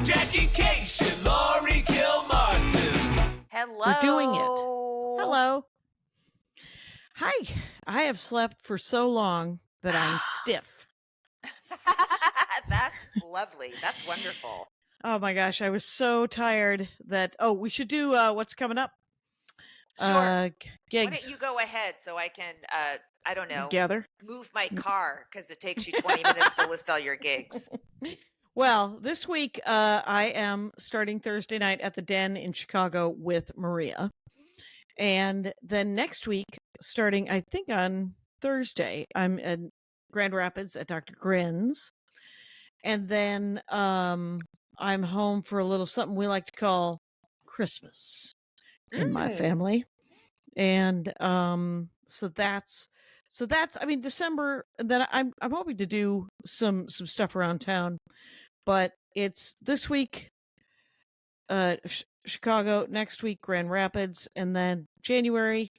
Jackie Kashian, Laurie Kilmartin. Hello. We're doing it. Hello. Hi. I have slept for so long that I'm stiff. That's lovely. That's wonderful. Oh my gosh, I was so tired that we should do what's coming up. Sure. Gigs. Why don't you go ahead so I can I don't know, Gather. move my car because it takes you 20 minutes to list all your gigs. Well, this week I am starting Thursday night at the Den in Chicago with Maria. And then next week, starting I think on Thursday, I'm at Grand Rapids at Dr. Grin's. And then I'm home for a little something we like to call Christmas in my family. And so that's I mean December, and then I'm hoping to do some stuff around town, but it's this week Chicago, next week Grand Rapids, and then January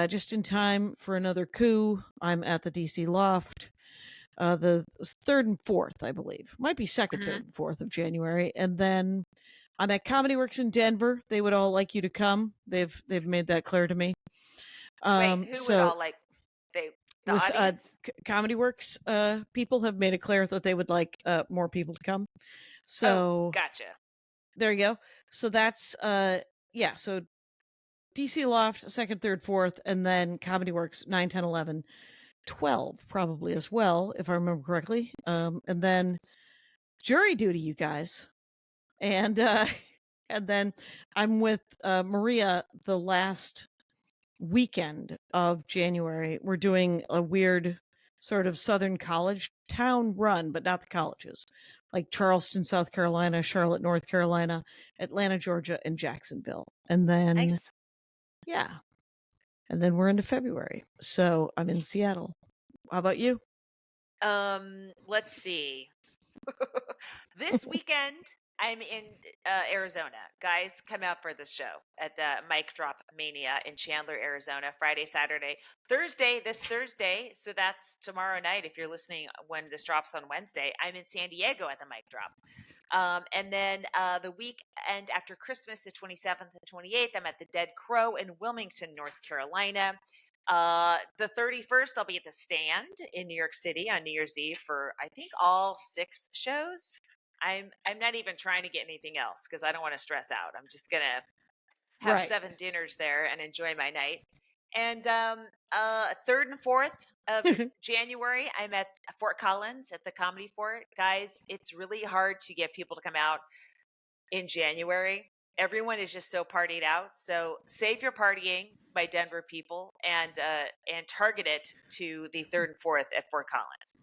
just in time for another coup, I'm at the DC Loft the 3rd and 4th, I believe. Might be 2nd, 3rd, and 4th of January. And then I'm at Comedy Works in Denver. They would all like you to come. They've made that clear to me. Wait, who would all like the audience? Comedy Works people have made it clear that they would like more people to come. So gotcha. There you go. So that's so DC Loft 2nd, 3rd, 4th, and then Comedy Works 9, 10, 11, 12 probably as well, if I remember correctly. And then jury duty, you guys. And then I'm with Maria the last weekend of January. We're doing a weird sort of Southern college town run, but not the colleges, like Charleston, South Carolina, Charlotte, North Carolina, Atlanta, Georgia, and Jacksonville. And then, nice. Yeah. And then we're into February. So I'm in Seattle. How about you? Let's see. This weekend, I'm in Arizona. Guys, come out for the show at the Mic Drop Mania in Chandler, Arizona, Friday, Saturday, this Thursday. So that's tomorrow night. If you're listening when this drops on Wednesday, I'm in San Diego at the Mic Drop. And then the weekend after Christmas, the 27th and 28th, I'm at the Dead Crow in Wilmington, North Carolina. The 31st, I'll be at the Stand in New York City on New Year's Eve for, I think, all 6 shows. I'm not even trying to get anything else because I don't want to stress out. I'm just going to have 7 dinners there and enjoy my night. And 3rd and 4th of January, I'm at Fort Collins at the Comedy Fort. Guys, it's really hard to get people to come out in January. Everyone is just so partied out. So save your partying by Denver people and target it to the 3rd and 4th at Fort Collins.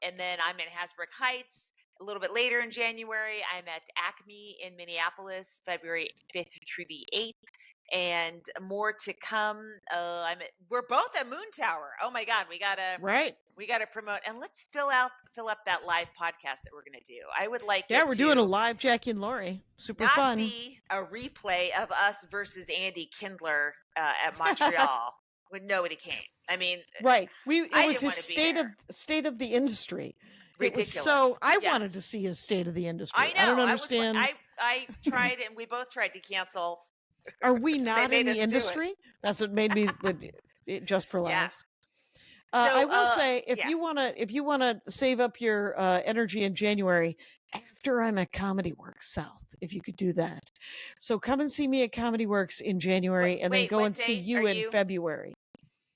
And then I'm in Hasbrook Heights a little bit later in January. I'm at Acme in Minneapolis, February 5th through the 8th. And more to come. We're both at Moon Tower. Oh my God, we gotta promote, and let's fill up that live podcast that we're gonna do. I would like we're doing a live Jackie and Laurie. Super fun. Be a replay of us versus Andy Kindler at Montreal when nobody came. I mean, right? It was his state of the industry. Ridiculous. I wanted to see his state of the industry. I know. I don't understand. I tried, and we both tried to cancel. Are we not in the industry? That's what made me just for laughs. Yeah. I will say, if you wanna save up your energy in January, after I'm at Comedy Works South, if you could do that. So come and see me at Comedy Works in January, and then go and see you in February.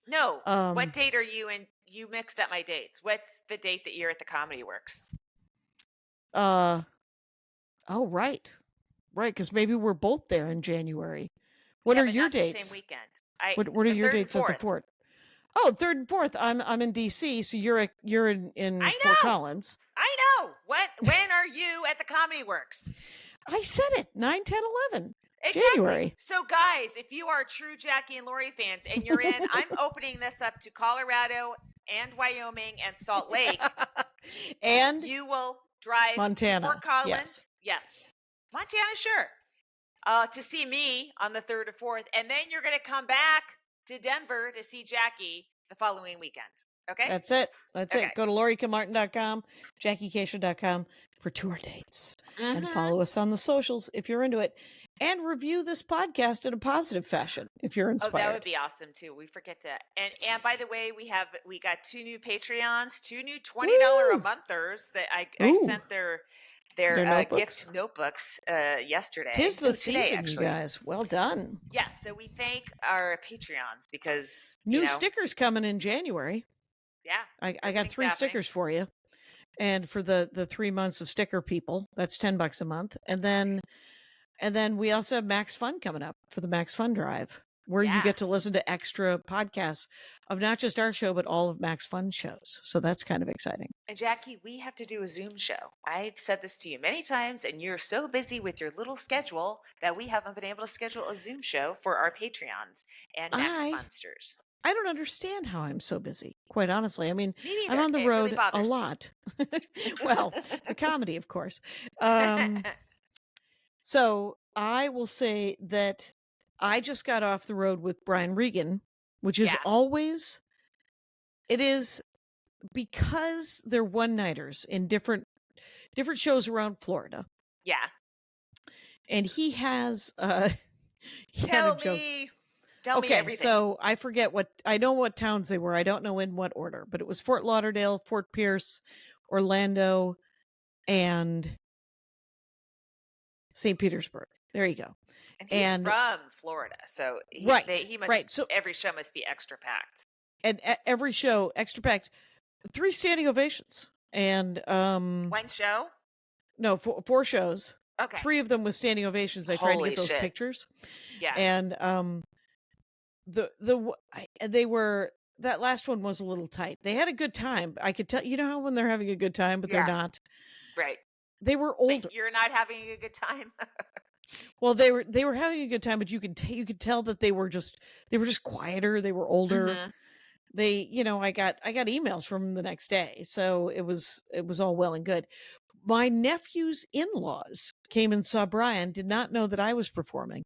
No. What date are you in? You mixed up my dates. What's the date that you're at the Comedy Works? Oh, right. Right, because maybe we're both there in January. What are your dates? The same weekend. What are your dates at the Fort? Oh, 3rd and 4th. I'm in DC, so you're in Fort Collins. I know. When are you at the Comedy Works? I said it. 9, 10, 11. Exactly. January. So guys, if you are true Jackie and Laurie fans and you're in, I'm opening this up to Colorado and Wyoming and Salt Lake. And you will drive Montana. To Fort Collins. Yes. Montana, sure. To see me on the 3rd or 4th, and then you're going to come back to Denver to see Jackie the following weekend. Okay? That's it. That's it. Go to lauriekilmartin.com, jackiekashian.com. for tour dates. And Mhm. follow us on the socials if you're into it. And review this podcast in a positive fashion if you're Oh, inspired. that would be awesome too. We forget to. And by the way, we got 2 new Patreons, 2 new $20 a Woo! monthers that I Ooh, sent their notebooks. gift notebooks yesterday. Tis No, the today season, actually. you guys. Well done. Yes, so we thank our Patreons because New stickers coming in January. yeah, I got everything's 3 happening. stickers for you. And for the 3 months of sticker people, that's $10 a month. And then we also have Max Fun coming up for the Max Fun Drive, where you Yeah. get to listen to extra podcasts of not just our show, but all of Max Fun shows. So that's kind of exciting. And Jackie, we have to do a Zoom show. I've said this to you many times, and you're so busy with your little schedule that we haven't been able to schedule a Zoom show for our Patreons and Max Funsters. I don't understand how I'm so busy, quite honestly. I mean, Me neither. I'm on the It really road a bothers me. lot. Well, the comedy, of course. So I will say that I just got off the road with Brian Regan, which is Yeah. always, it is because they're one-nighters in different shows around Florida. Yeah. And he has he had Tell a joke. me. Tell me Okay, everything. so I know what towns they were. I don't know in what order, but it was Fort Lauderdale, Fort Pierce, Orlando, and St. Petersburg. There you go. And he's from Florida, so he must. Right. So every show must be extra packed. And every show extra packed. 3 standing ovations, and One show? no, 4 shows. Okay. 3 of them with standing ovations. I tried to Holy get those shit. pictures. Yeah. And they were, that last one was a little tight. They had a good time. I could tell, you know how when they're having a good time, but they're Yeah. not. Right. They were older. Like, you're not having a good time. Well, they were having a good time, but you could tell that they were just quieter. They were older. Mhm. They, I got emails from them the next day, so it was all well and good. My nephew's in-laws came and saw Brian, did not know that I was performing.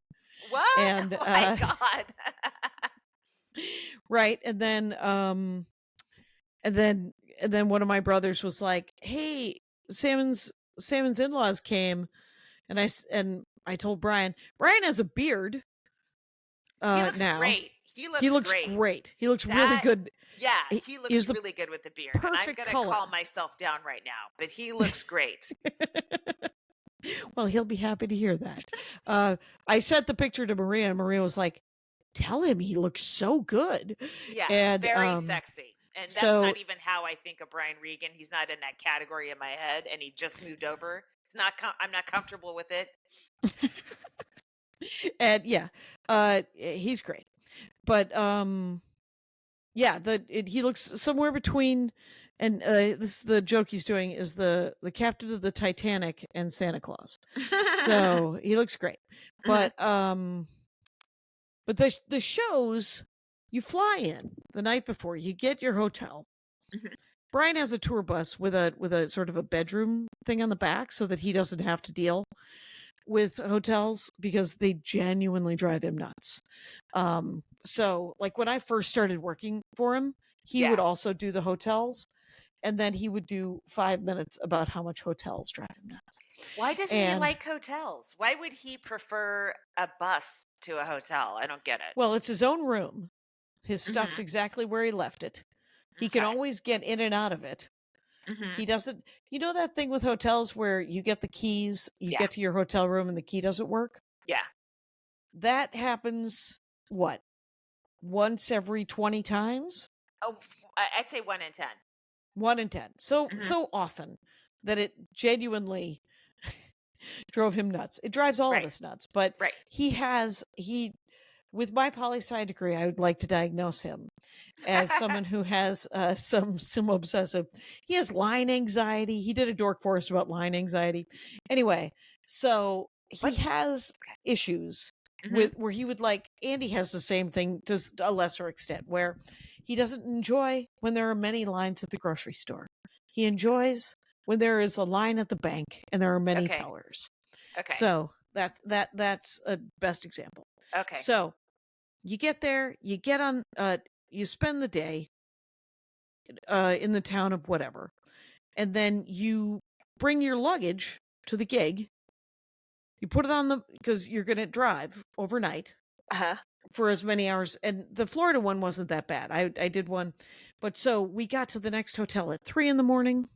What? And oh my God. right, and then one of my brothers was like, "Hey, Salmon's in-laws came," and I told Brian has a beard. He looks now. great. He looks great. He looks really good. Yeah, he looks the really good with the beard. And I'm perfect going to color. calm myself down right now, but he looks great. Well, he'll be happy to hear that. I sent the picture to Maria, and Maria was like, "Tell him he looks so good." Yeah, And, very sexy. And that's so- not even how I think of Brian Regan. He's not in that category in my head, and he just moved over. It's not. I'm not comfortable with it. And yeah, he's great. But yeah, he looks somewhere between, and this the joke he's doing is the captain of the Titanic and Santa Claus. So he looks great. But but the shows, you fly in the night before, you get your hotel. Mhm. Brian has a tour bus with a sort of a bedroom thing on the back so that he doesn't have to deal with hotels because they genuinely drive him nuts. So like when I first started working for him, he would also do the hotels, and then he would do 5 minutes about how much hotels drive him nuts. Why doesn't he like hotels? Why would he prefer a bus to a hotel? I don't get it. Well, it's his own room. His stuff's exactly where he left it. He can always get in and out of it. He doesn't, that thing with hotels where you get the keys, you get to your hotel room and the key doesn't work? Yeah. That happens, what, once every 20 times? Oh, I'd say 1 in 10. 1 in 10. So often that it genuinely drove him nuts. It drives all of us nuts, but with my poli-sci degree, I would like to diagnose him as someone who has some obsessive. He has line anxiety. He did a dork for us about line anxiety. Anyway, so he has issues with where he would like. Andy has the same thing to a lesser extent, where he doesn't enjoy when there are many lines at the grocery store. He enjoys when there is a line at the bank and there are many tellers. Okay. So that's a best example. Okay. So you get there, you get on, you spend the day in the town of whatever, and then you bring your luggage to the gig. You put it because you're going to drive overnight for as many hours. And the Florida one wasn't that bad. I did one. But so we got to the next hotel at 3 a.m.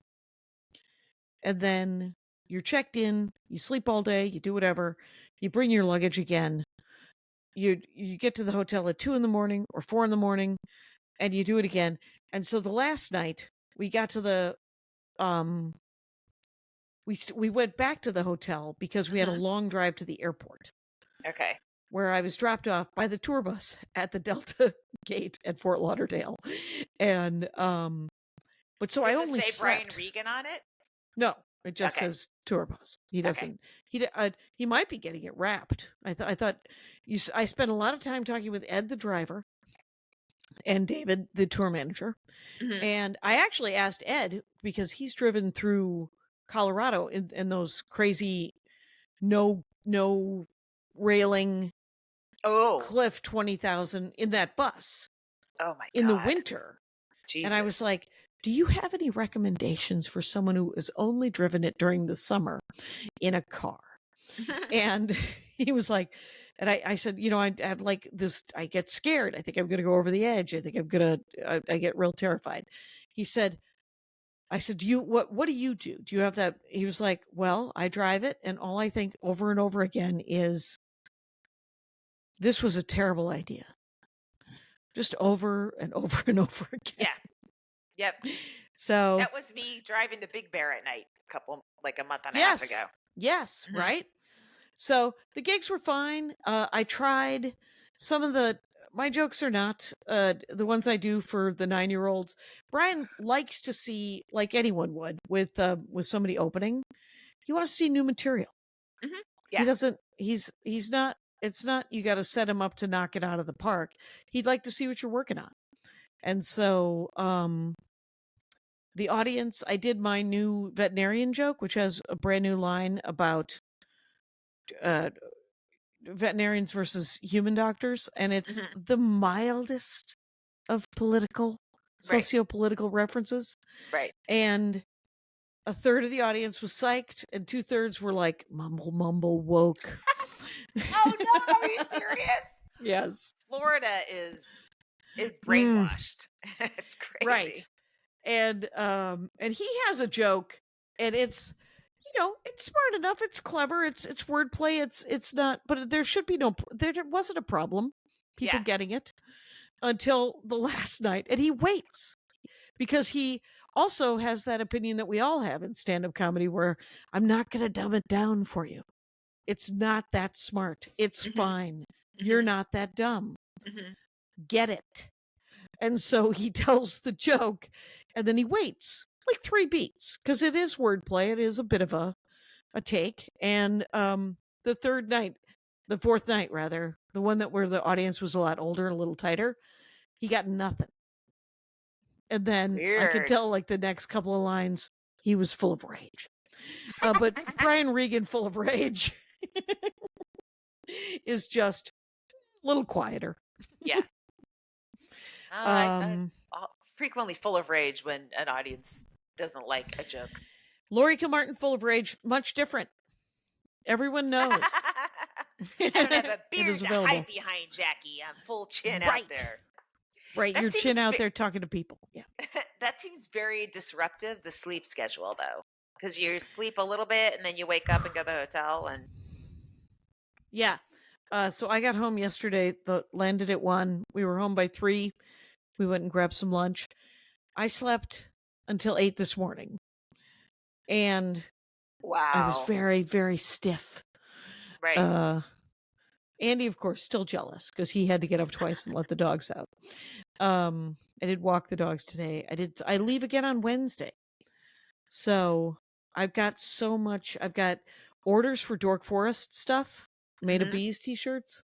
And then you're checked in, you sleep all day, you do whatever, you bring your luggage again. You get to the hotel at 2 a.m. or 4 a.m. and you do it again. And so the last night we got to the we went back to the hotel because we had a long drive to the airport. Okay. Where I was dropped off by the tour bus at the Delta gate at Fort Lauderdale. And but so Does I only it say slept. Brian Regan on it? No, it just Okay. says tour bus. He doesn't. He might be getting it wrapped. I thought I spent a lot of time talking with Ed, the driver, and David, the tour manager. And I actually asked Ed because he's driven through Colorado in those crazy no railing cliff 20,000 in that bus. Oh my God. In the winter. Jesus. And I was like, do you have any recommendations for someone who has only driven it during the summer in a car? And he was like, and I said, I have like this, I get scared. I think I'm going to go over the edge. I think I'm going to, I get real terrified. I said, what do you do? Do you have that? He was like, well, I drive it. And all I think over and over again is, this was a terrible idea. Just over and over and over again. Yeah. Yep. So that was me driving to Big Bear at night a month and a half ago. Yes. Right. So the gigs were fine. I tried some of my jokes are not the ones I do for the 9-year-olds. Brian likes to see, like anyone would, with somebody opening. He wants to see new material. Yeah. He doesn't. He's not. It's not. You got to set him up to knock it out of the park. He'd like to see what you're working on. And so, the audience. I did my new veterinarian joke, which has a brand new line about veterinarians versus human doctors, and it's the mildest of socio-political references. Right. And a third of the audience was psyched, and 2/3 were like, mumble woke. Oh no, are you serious? Yes. Florida is brainwashed. It's crazy. Right. And he has a joke, and it's it's smart enough, it's clever, it's wordplay, it's not, but there wasn't a problem people getting it until the last night. And he waits because he also has that opinion that we all have in stand-up comedy, where I'm not going to dumb it down for you. It's not that smart. It's fine. You're not that dumb. Get it. And so he tells the joke, and then he waits like 3 beats because it is wordplay. It is a bit of a take. And the fourth night, the one where the audience was a lot older, a little tighter, he got nothing. And then I could tell, like, the next couple of lines, he was full of rage. But Brian Regan, full of rage, is just a little quieter. Yeah. I'm frequently full of rage when an audience doesn't like a joke. Laurie Kilmartin, full of rage, much different. Everyone knows. I don't have a beard to hide behind, Jackie. I'm full chin out there. Right, your chin out there talking to people. Yeah. That seems very disruptive, the sleep schedule, though. Because you sleep a little bit and then you wake up and go to the hotel. And yeah. So I got home yesterday, landed at 1. We were home by 3. We went and grabbed some lunch. I slept until 8 this morning. And wow, I was very, very stiff. Right. Andy, of course, still jealous because he had to get up twice and let the dogs out. I did walk the dogs today. I leave again on Wednesday. So I've got so much. I've got orders for Dork Forest stuff. Made of bees t-shirts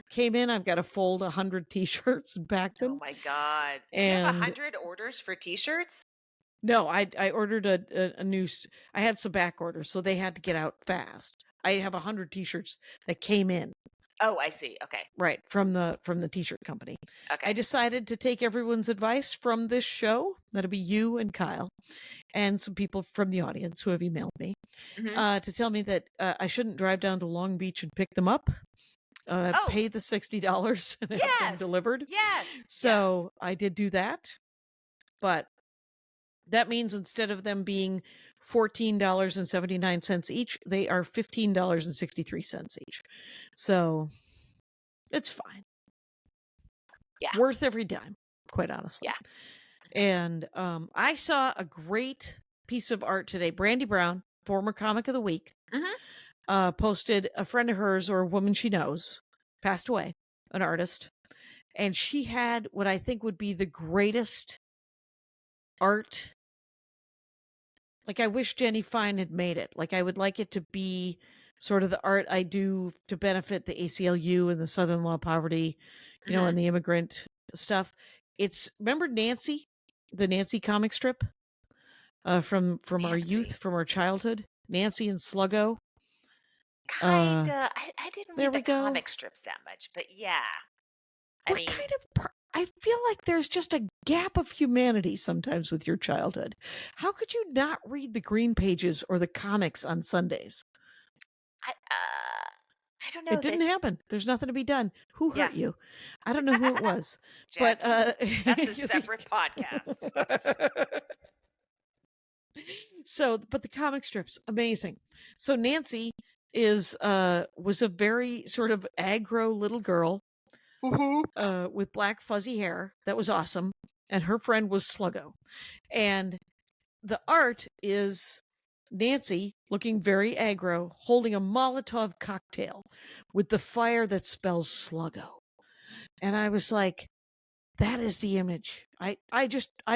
came in. I've got to fold 100 t-shirts and pack them. Oh my God. You have 100 orders for t-shirts? No, I ordered a new, I had some back orders, so they had to get out fast. I have 100 t-shirts that came in. Oh, I see. Okay. Right, from the t-shirt company. Okay. I decided to take everyone's advice from this show. That'll be you and Kyle and some people from the audience who have emailed me Mhm. to tell me that I shouldn't drive down to Long Beach and pick them up. Oh, Pay the $60 and have them yes. delivered. Yes. So I did do that, but that means instead of them being $14.79 each, they are $15.63 each. So it's fine. Yeah. Worth every dime, quite honestly. Yeah. And I saw a great piece of art today. Brandy Brown, former Comic of the Week, posted a friend of hers or a woman she knows, passed away, an artist, and she had what I think would be the greatest art. Like, I wish Jenny Fine had made it. Like, I would like it to be sort of the art I do to benefit the ACLU and the Southern Law Poverty, you know, and the immigrant stuff. It's, remember Nancy, the Nancy comic strip from our youth, from our childhood? Nancy and Sluggo. Kinda. I didn't there read we the go. comic strips that much, but yeah. I What mean, kind of I feel like there's just a gap of humanity sometimes with your childhood. How could you not read the green pages or the comics on Sundays? I don't know. It didn't happen. There's nothing to be done. Who Yeah. hurt you? I don't know who it was. But Jackie, that's a separate podcast. So, but the comic strips, amazing. So Nancy is was a very sort of aggro little girl with black fuzzy hair. That was awesome. And her friend was Sluggo. And the art is Nancy looking very aggro, holding a Molotov cocktail with the fire that spells Sluggo. And I was like, that is the image. I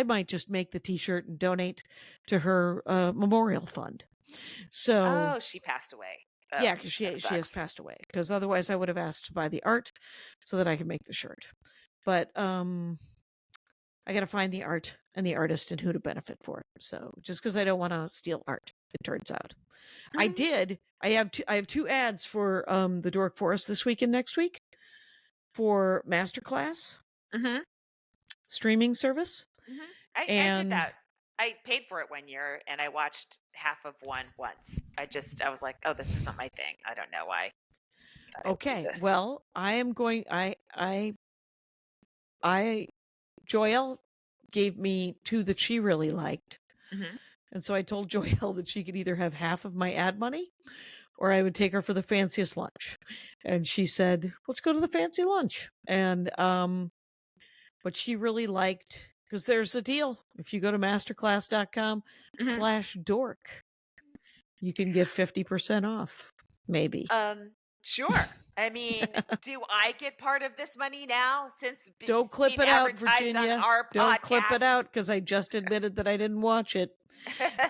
might just make the t-shirt and donate to her memorial fund. So Oh, she passed away. Oh, yeah, because she that has sucks. passed away. Because otherwise I would have asked to buy the art so that I could make the shirt. But I got to find the art and the artist and who to benefit for it. So just because I don't want to steal art, it turns out. I did. I have two ads for the Dork Forest this week and next week for Masterclass streaming service. I did that. I paid for it one year and I watched half of one once. I was like, oh, this is not my thing. I don't know why. Okay. Well, I am going. Joelle gave me two that she really liked. And so I told Joelle that she could either have half of my ad money or I would take her for the fanciest lunch. And she said, let's go to the fancy lunch. And, but she really liked, because there's a deal. If you go to masterclass.com/dork, you can get 50% off, maybe. Sure. I mean, do I get part of this money now since Don't clip it out, Virginia. on our Don't podcast? clip it out because I just admitted that I didn't watch it.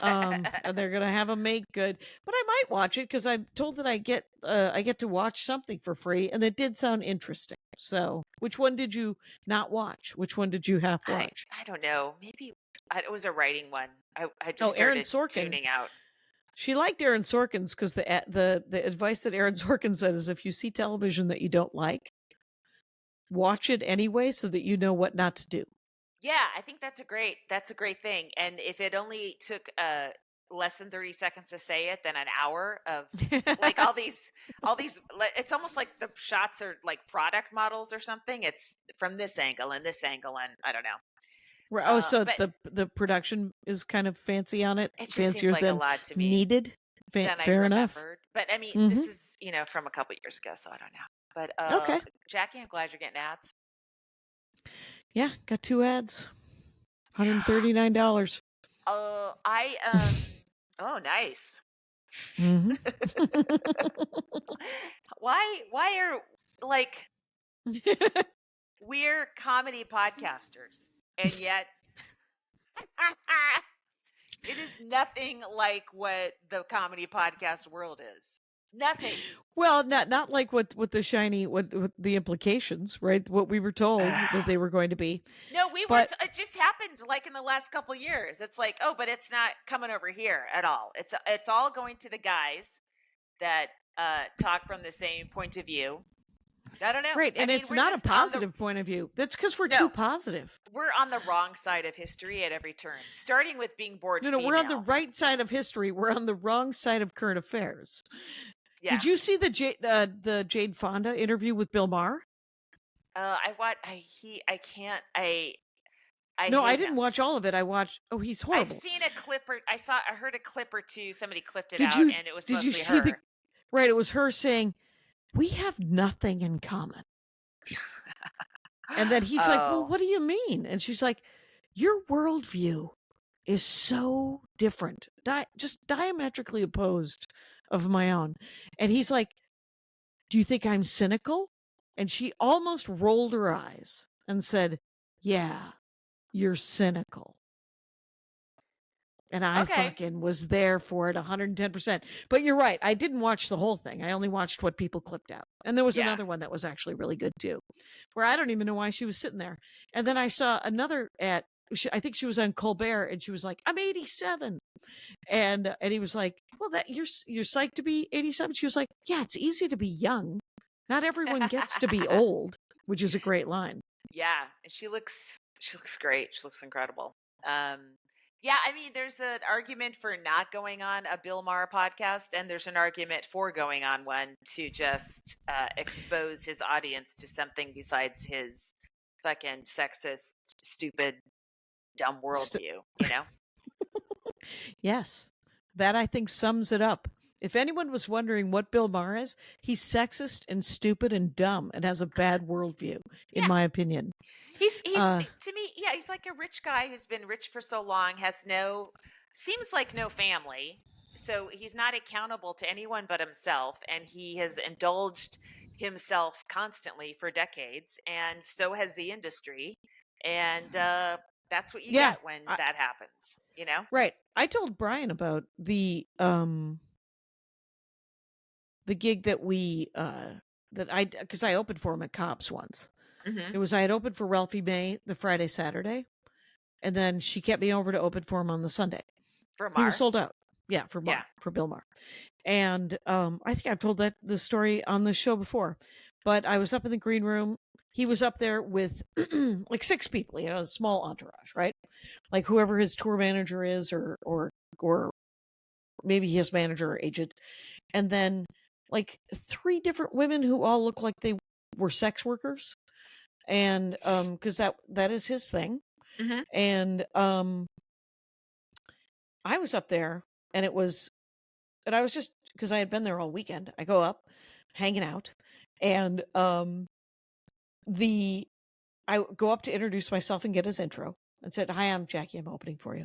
And they're gonna have them make good, but I might watch it because I'm told that I get to watch something for free, and it did sound interesting. So, which one did you not watch? Which one did you half watch? I don't know. Maybe it was a writing one. I just Aaron started Sorkin. tuning out. She liked Aaron Sorkin's because the advice that Aaron Sorkin said is if you see television that you don't like, watch it anyway so that you know what not to do. Yeah, I think that's a great thing. And if it only took less than 30 seconds to say it, then an hour of like all these it's almost like the shots are like product models or something. It's from this angle and this angle and I don't know. Oh, so the production is kind of fancy on it. It just fancier seemed like than a lot to me. Needed. Than Fair I enough. remembered. But I mean, this is from a couple years ago, so I don't know. But okay, Jackie, I'm glad you're getting ads. Yeah, got two ads. $139. Oh, oh, nice. Why are like we're comedy podcasters and yet it is nothing like what the comedy podcast world is. Nothing. Well, not like what the shiny what the implications, right? What we were told that they were going to be. No, it just happened like in the last couple years. It's like, oh, but it's not coming over here at all. It's all going to the guys that talk from the same point of view I don't know. Right. I And mean, it's we're not a just on the positive point of view. That's because we're no, too positive. we're on the wrong side of history at every turn, starting with being bored No, we're on the female. right side of history. We're on the wrong side of current affairs. Yeah. Did you see the Jade Fonda interview with Bill Maher? I can't. I No, I hate didn't him. watch all of it. I watched. Oh, he's I've horrible. seen a clip or I heard a clip or two. Somebody clipped it Did out, you and it was did you mostly see her. the right? It was her saying, "We have nothing in common." And then he's like, "Well, Oh, what do you mean?" And she's like, "Your worldview is so different, just diametrically opposed of my own." And he's like, "Do you think I'm cynical?" And she almost rolled her eyes and said, "Yeah, you're cynical." And I okay. fucking was there for it 110%. But you're right. I didn't watch the whole thing. I only watched what people clipped out. And there was Yeah. another one that was actually really good too, where I don't even know why she was sitting there. And then I saw another I think she was on Colbert, and she was like, "I'm 87." And he was like, "Well, that you're psyched to be 87." She was like, "Yeah, it's easy to be young. Not everyone gets to be old," which is a great line. Yeah, and she looks great. She looks incredible. Yeah, I mean, there's an argument for not going on a Bill Maher podcast, and there's an argument for going on one to just expose his audience to something besides his fucking sexist, stupid, dumb worldview. You know? Yes, that I think sums it up. If anyone was wondering what Bill Maher is, he's sexist and stupid and dumb and has a bad worldview, in Yeah. my opinion. He's Uh, to me, yeah, he's like a rich guy who's been rich for so long, seems like no family. So he's not accountable to anyone but himself, and he has indulged himself constantly for decades, and so has the industry. And that's what you yeah, get when that happens, you know? right. I told Brian about the gig that because I opened for him at Cops once. Mm-hmm. It was I had opened for Ralphie May the Friday, Saturday, and then she kept me over to open for him on the Sunday. For He Mar. was sold out. Yeah, for Bill Maher. And I think I've told the story on the show before. But I was up in the green room. He was up there with like 6 people, a small entourage, right? Like whoever his tour manager is, or maybe his manager or agent. And then like 3 different women who all look like they were sex workers. And because that is his thing. Mm-hmm. And I was up there, and I was just, because I had been there all weekend. I go up, hanging out, and I go up to introduce myself and get his intro, and said, "Hi, I'm Jackie. I'm opening for you.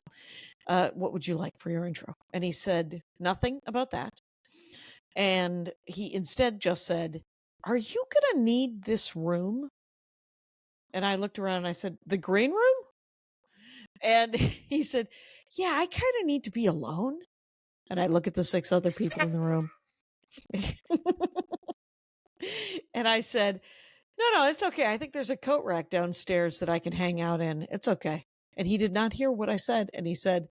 What would you like for your intro?" And he said nothing about that. And he instead just said, "Are you gonna need this room?" And I looked around and I said, "The green room?" And he said, "Yeah, I kind of need to be alone." And I look at the 6 other people in the room. And I said, No, it's okay. I think there's a coat rack downstairs that I can hang out in. It's okay." And he did not hear what I said. And he said,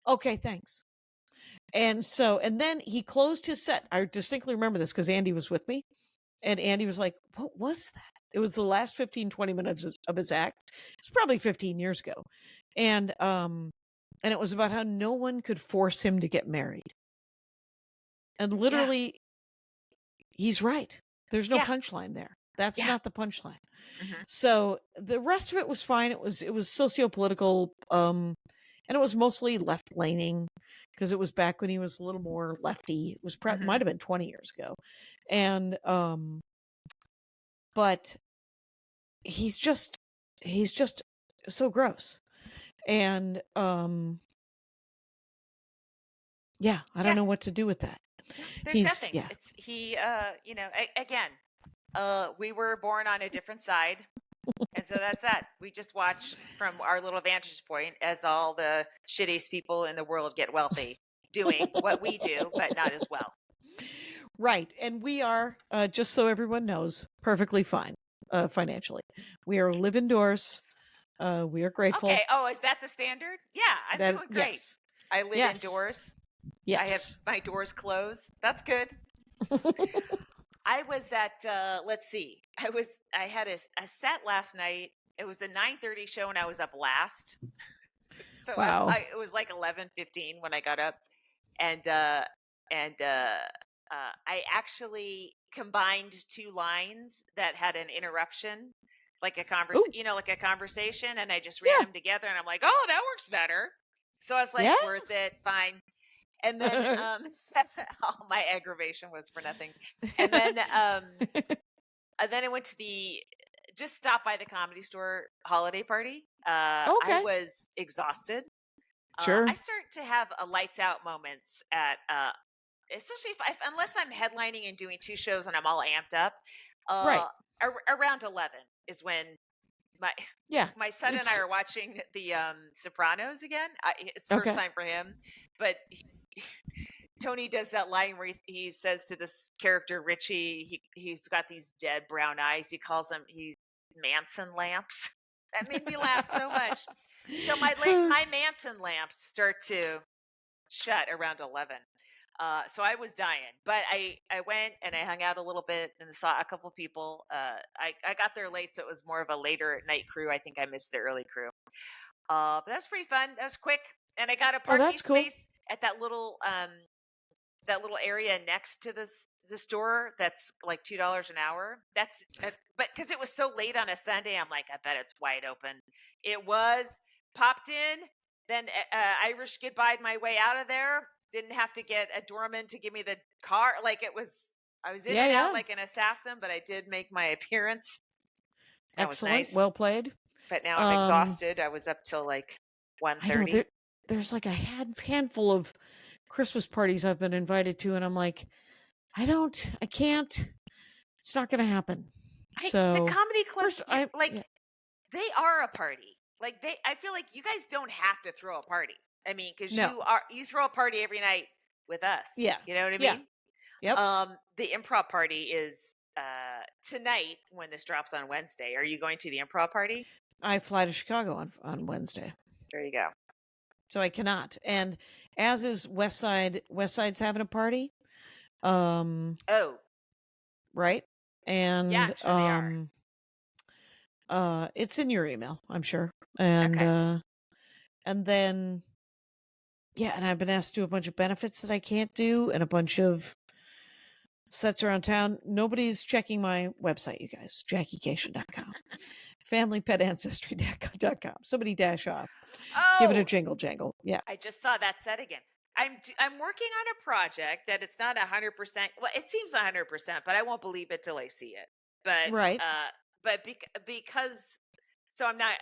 "Okay, thanks." And then he closed his set. I distinctly remember this because Andy was with me. And Andy was like, "What was that?" It was the last 15, 20 minutes of his act. It's probably 15 years ago. And it was about how no one could force him to get married. And literally, he's right. There's no punchline there. That's not the punchline. Mm-hmm. So the rest of it was fine. It was socio-political, and it was mostly left-leaning because it was back when he was a little more lefty. It was might have been 20 years ago. And but he's just so gross. And yeah, I don't know what to do with that. There's nothing. It's again, we were born on a different side, and so that's that. We just watch from our little vantage point as all the shittiest people in the world get wealthy, doing what we do, but not as well. Right. And we are, just so everyone knows, perfectly fine financially. We are live indoors. We are grateful. Okay. Oh, is that the standard? Yeah, I'm feeling great. Yes. I live indoors. Yes. I have my doors closed. That's good. I was at let's see. I had a set last night. It was a 9:30 show and I was up last. So Wow. it was like 11:15 when I got up, and I actually combined two lines that had an interruption, like a Ooh, like a conversation, and I just ran yeah. them together, and I'm like, oh, that works better. So I was like, Yeah. worth it, fine. And then all my aggravation was for nothing. And then I went to the just stopped by the Comedy Store holiday party. I Okay. was exhausted. I Sure. start to have a lights out moments at especially if unless I'm headlining and doing two shows and I'm all amped up. Right. Around 11 is when my Yeah. my son and I It's are watching the Sopranos again. It's first okay. time for him, but Tony does that line where he says to this character Richie, he's got these dead brown eyes. He calls them Manson lamps. That made me laugh so much. So my Manson lamps start to shut around 11. So I was dying, but I went and I hung out a little bit and saw a couple people. I got there late, so it was more of a later night crew. I think I missed the early crew. But that was pretty fun. That was quick, and I got a Oh, parking that's cool. space at that little area next to the store. That's like $2 an hour. That's but because it was so late on a Sunday, I'm like, I bet it's wide open. It was. Popped in, then Irish goodbye'd my way out of there. Didn't have to get a doorman to give me the car. Like it was, I was in Yeah, and out yeah. like an assassin, but I did make my appearance. That was Excellent. nice. Well played. But now I'm exhausted. I was up till like I know 1:30. there's like a handful of Christmas parties I've been invited to, and I'm like, I can't. It's not going to happen. The So comedy clubs, first, like they are a party. Like I feel like you guys don't have to throw a party. I mean, because No. you throw a party every night with us. Yeah. You know what I Yeah. mean? Yep. The improv party is tonight when this drops on Wednesday. Are you going to the improv party? I fly to Chicago on Wednesday, There you go. so I cannot. And as is West Side. West Side's having a party. Oh. Right. And Yeah, I'm sure they are. it's in your email, I'm sure. And Okay. and then yeah, and I've been asked to do a bunch of benefits that I can't do and a bunch of sets around town. Nobody's checking my website, you guys. JackieKashian.com. FamilyPetAncestry.com. Somebody dash off. Give it a jingle jangle. Yeah. I just saw that set again. I'm working on a project that it's not 100%. Well, it seems 100%, but I won't believe it till I see it. But Right. But because so I'm not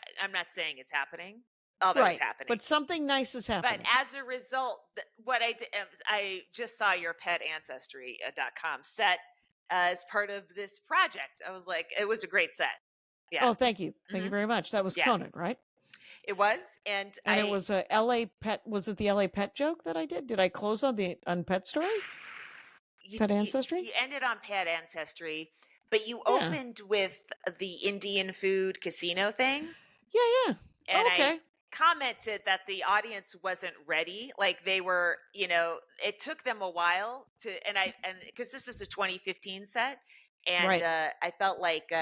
saying it's happening. Although it's happening. But something nice is happening. But as a result, what I did, I just saw your petancestry.com set as part of this project. I was like, it was a great set. Yeah. Oh, thank you. Thank you very much. That was Conan, right? It was. And it was a LA Pet. Was it the LA Pet joke that I did? Did I close on Pet Story? Pet Ancestry? You ended on Pet Ancestry, but you opened with the Indian food casino thing. Yeah. And okay. I commented that the audience wasn't ready. Like they were, it took them a while and because this is a 2015 set. And I felt like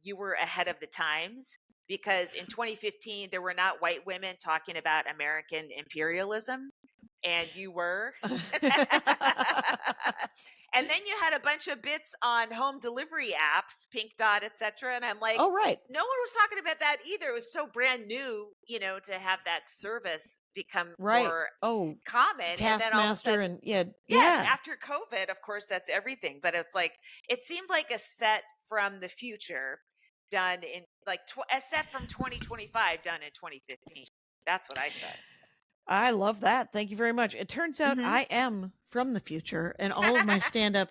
you were ahead of the times because in 2015, there were not white women talking about American imperialism. And you were. And then you had a bunch of bits on home delivery apps, Pink Dot, etc. And I'm like, oh, right. No one was talking about that either. It was so brand new, to have that service become more common. Taskmaster and then yes, after COVID, of course, that's everything. But it's like, it seemed like a set from the future done in like a set from 2025 done in 2015. That's what I said. I love that. Thank you very much. It turns out I am from the future, and all of my stand-up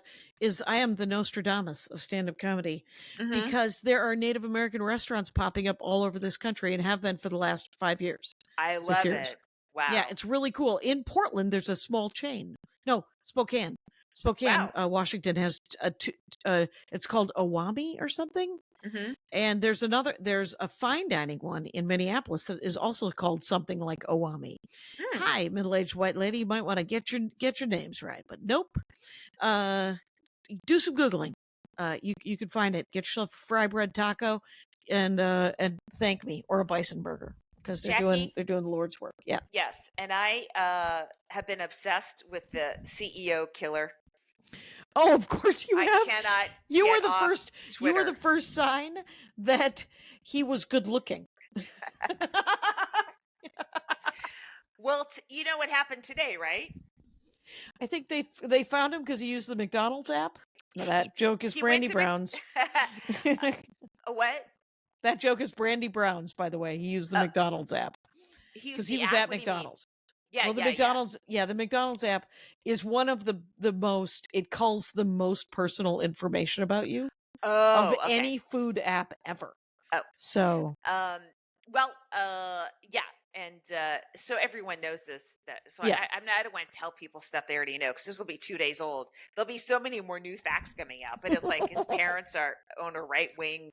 I am the Nostradamus of stand-up comedy because there are Native American restaurants popping up all over this country and have been for the last 5 years. I love it. Wow. Yeah, it's really cool. In Portland, there's a small chain. No, Spokane, Washington has it's called Owami or something. And there's a fine dining one in Minneapolis that is also called something like Owami. Hi, middle-aged white lady. You might want to get your names right, but nope. Do some Googling. you can find it. Get yourself a fry bread taco, and thank me, or a bison burger, because they're doing Jackie? the Lord's work. Yeah. Yes, and I have been obsessed with the CEO killer. Oh, of course you I have. cannot You were get the off first. You were the Twitter. first sign that he was good looking. Well, you know what happened today, right? I think they found him because he used the McDonald's app. Now, that joke is He went Brandy to Brown's. What? That joke is Brandy Brown's, by the way. He used the McDonald's app He because used he the was app? at What do you mean? McDonald's. Yeah, Well, the yeah, McDonald's, the McDonald's app is one of the most. It calls the most personal information about you of okay. any food app ever. Oh. So Well, yeah, and so everyone knows this. So Yeah. I don't want to tell people stuff they already know, because this will be 2 days old. There'll be so many more new facts coming out. But it's like his parents own a right wing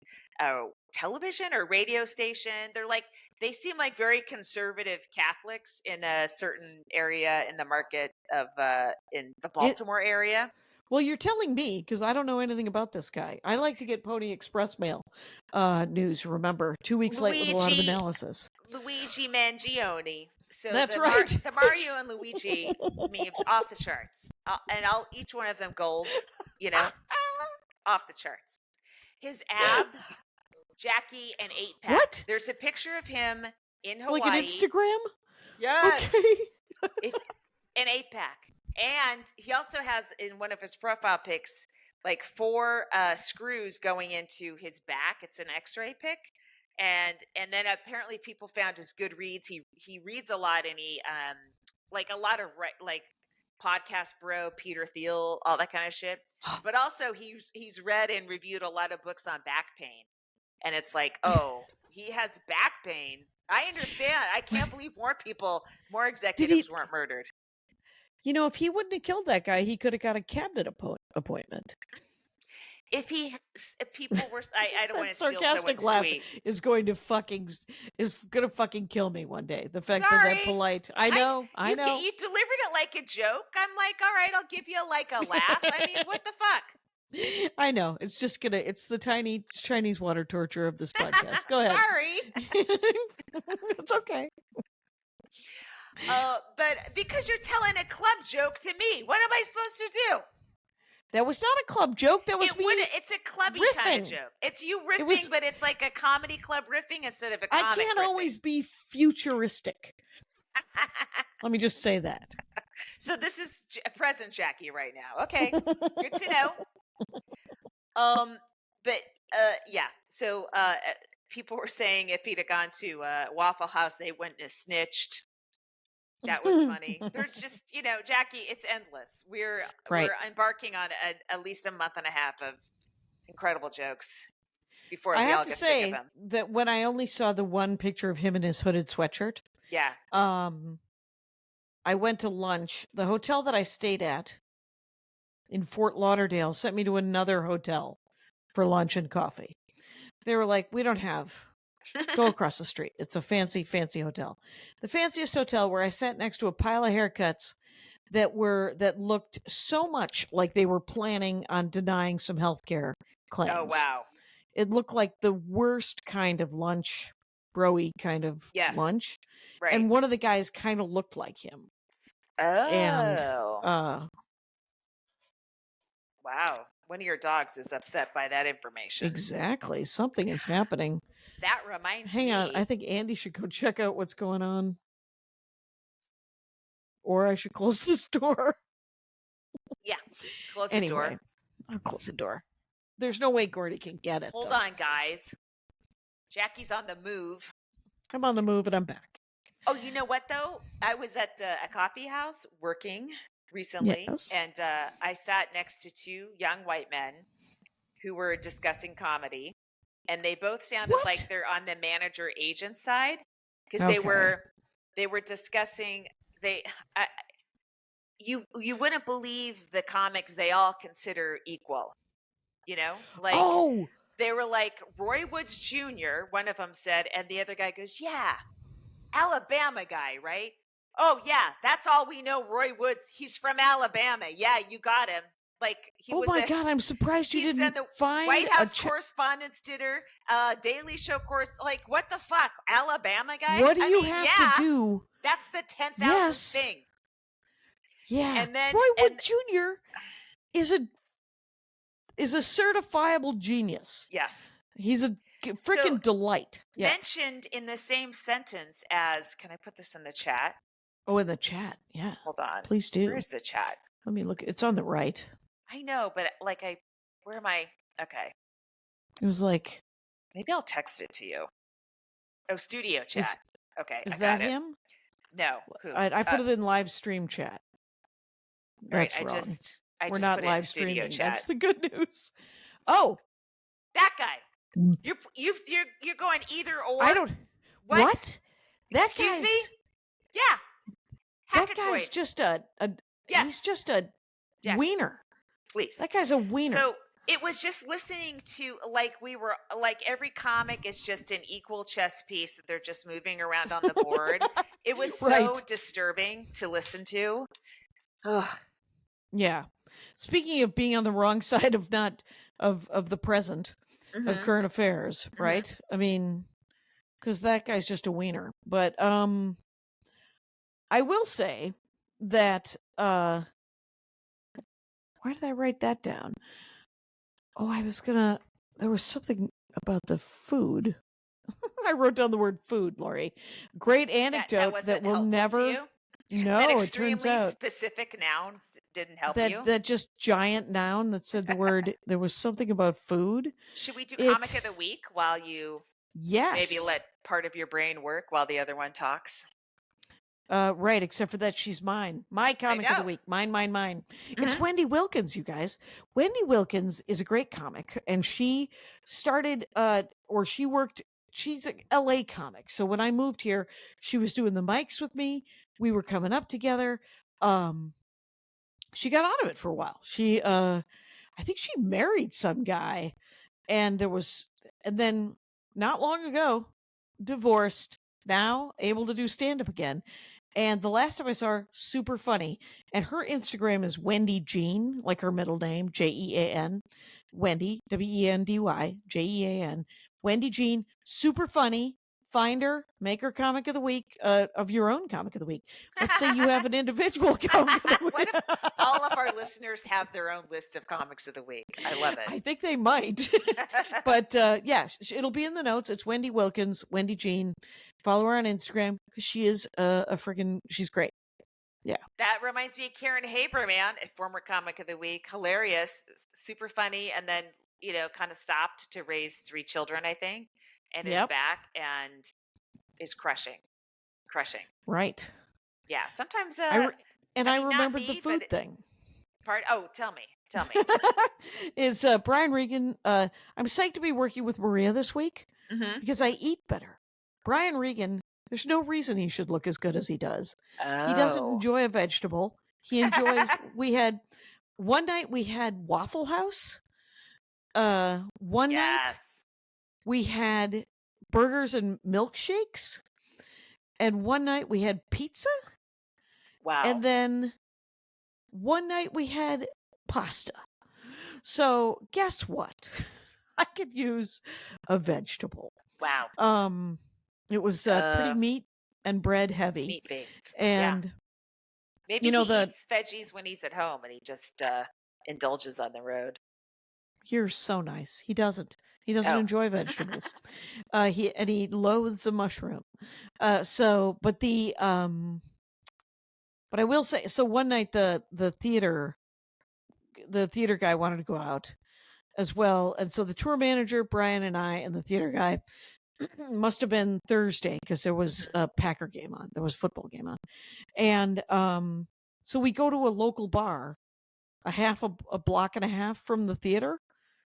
television or radio station. They seem like very conservative Catholics in a certain area in the market of in the Baltimore area. Well, you're telling me, because I don't know anything about this guy. I like to get Pony Express mail news, remember, 2 weeks late with a lot of analysis. Luigi Mangione. So That's right. The Mario and Luigi memes off the charts. I'll each one of them gold, off the charts. His abs, Jackie, and 8-pack. What? There's a picture of him in Hawaii. Like an Instagram? Yes. Okay. An 8-pack. And he also has in one of his profile pics like 4 screws going into his back. It's an X-ray pic. And then apparently people found his good reads. He reads a lot, and he like a lot of like podcast bro, Peter Thiel, all that kind of shit. But also he's read and reviewed a lot of books on back pain. And it's like, oh, he has back pain. I understand. I can't believe more executives weren't murdered. If he wouldn't have killed that guy, he could have got a cabinet appointment. If people were, I don't want to steal sarcastic someone's laugh tweet. is going to fucking kill me one day. The fact Sorry. that polite. I know. You delivered it like a joke. I'm like, all right, I'll give you a laugh. I mean, what the fuck? I know. It's just it's the tiny Chinese water torture of this podcast. Go ahead. Sorry. It's okay. But because you're telling a club joke to me, what am I supposed to do? That was not a club joke. That was me. It's a clubby riffing. kind of joke. It's you riffing, but it's like a comedy club riffing instead of a comic I can't riffing. always be futuristic. Let me just say that. So this is present Jackie right now. Okay, good to know. But yeah. So people were saying if he'd have gone to Waffle House, they wouldn't have snitched. That was funny. There's just, Jackie, it's endless. We're embarking on at least a month and a half of incredible jokes before we all get sick of them. That when I only saw the one picture of him in his hooded sweatshirt, I went to lunch. The hotel that I stayed at in Fort Lauderdale sent me to another hotel for lunch and coffee. They were like, we don't have. Go across the street. It's a fancy, fancy hotel. The fanciest hotel, where I sat next to a pile of haircuts that looked so much like they were planning on denying some healthcare claims. Oh, wow. It looked like the worst kind of lunch, bro-y kind of lunch. Right. And one of the guys kind of looked like him. Oh. And wow. One of your dogs is upset by that information. Exactly. Something is happening. That reminds me. Hang on. I think Andy should go check out what's going on. Or I should close this door. Yeah. Close the door. I'll close the door. There's no way Gordy can get it. Hold on, guys. Jackie's on the move. I'm on the move and I'm back. Oh, you know what, though? I was at a coffee house working recently, and I sat next to 2 young white men who were discussing comedy, and they both sounded like they're on the manager agent side, because they were discussing you wouldn't believe the comics they all consider equal, they were like Roy Woods Jr., one of them said, and the other guy goes, yeah, Alabama guy, right? Oh, yeah, that's all we know, Roy Woods. He's from Alabama. Yeah, you got him. Like he Oh was my a God, I'm surprised you he's didn't done the find White a House Correspondents' Dinner, Daily Show course. Like what the fuck, Alabama guys? What do I you mean, have yeah, to do? that's the 10,000th Yes. thing. Yeah. And then Roy Wood and Jr. is a certifiable genius. yes, He's a so freaking delight. Yeah. mentioned in the same sentence as. Can I put this in the chat? Oh, in the chat. Yeah. Hold on. Please do. Where's the chat? Let me look. It's on the right. I know, but like where am I? Okay. It was like, Maybe I'll text it to you. Oh, studio chat. is Okay, is I that got it. him? No, who? I put it in live stream chat. Right, That's I wrong. I We're just not put it in live studio streaming. chat. That's the good news. Oh, That guy. You're going either or. I don't. What? That Excuse guy's. me? Yeah. That guy's Hackatoid. just a. Yes. He's just a Yes. wiener. Please. That guy's a wiener. So it was just listening to like we were like every comic is just an equal chess piece that they're just moving around on the board. It was so Right. disturbing to listen to. Ugh. Yeah. Speaking of being on the wrong side of not of the present of Mhm. current affairs, Mhm. right? I mean, because that guy's just a wiener. But I will say that why did I write that down? Oh, there was something about the food. I wrote down the word food, Laurie. Great That anecdote wasn't that will helpful to never. you. No, That it extremely turns out specific noun didn't help that you. that just giant noun that said the word. There was something about food. Should we do It comic of the week while you maybe yes. let part of your brain work while the other one talks? Right, except for that she's mine. My comic of the know. week. Mine. It's Mhm. Wendy Wilkins, you guys. Wendy Wilkins is a great comic, and she started or she worked she's a LA comic. So when I moved here, she was doing the mics with me. We were coming up together. She got out of it for a while. She I think she married some guy, and then not long ago divorced, now able to do stand up again. And the last time I saw her, super funny. And her Instagram is Wendy Jean, like her middle name, Jean. Wendy, Wendy, Jean. Wendy Jean, super funny. Find her, make her comic of the week, of your own comic of the week. Let's say you have an individual comic of the week. What if all of our listeners have their own list of comics of the week? I love I it. think they might. But yeah, it'll be in the notes. It's Wendy Wilkins, Wendy Jean. Follow her on Instagram because she is she's great. Yeah. That reminds me of Karen Haber, man, a former comic of the week. Hilarious, super funny, and then, kind of stopped to raise 3 children, I think, and is Yep. back and is crushing. Right. Yeah, sometimes I mean, not remembered the me, food but thing. tell me. Is Brian Regan. I'm psyched to be working with Maria this week Mhm. because I eat better. Brian Regan, there's no reason he should look as good as he does. Oh. He doesn't enjoy a vegetable. He enjoys one night we had Waffle House. One night Yes. we had burgers and milkshakes. And one night we had pizza. Wow. And then one night we had pasta. So guess what? I could use a vegetable. Wow. It was pretty meat and bread heavy. Meat based. And yeah. Maybe he eats veggies when he's at home and he just indulges on the road. You're so nice. He doesn't. He doesn't Oh. enjoy vegetables. He loathes a mushroom. But I will say, so one night the theater guy wanted to go out as well, and so the tour manager, Brian, and I, and the theater guy must have been Thursday because there was a Packer game on. There was a football game on, and so we go to a local bar, a block and a half from the theater.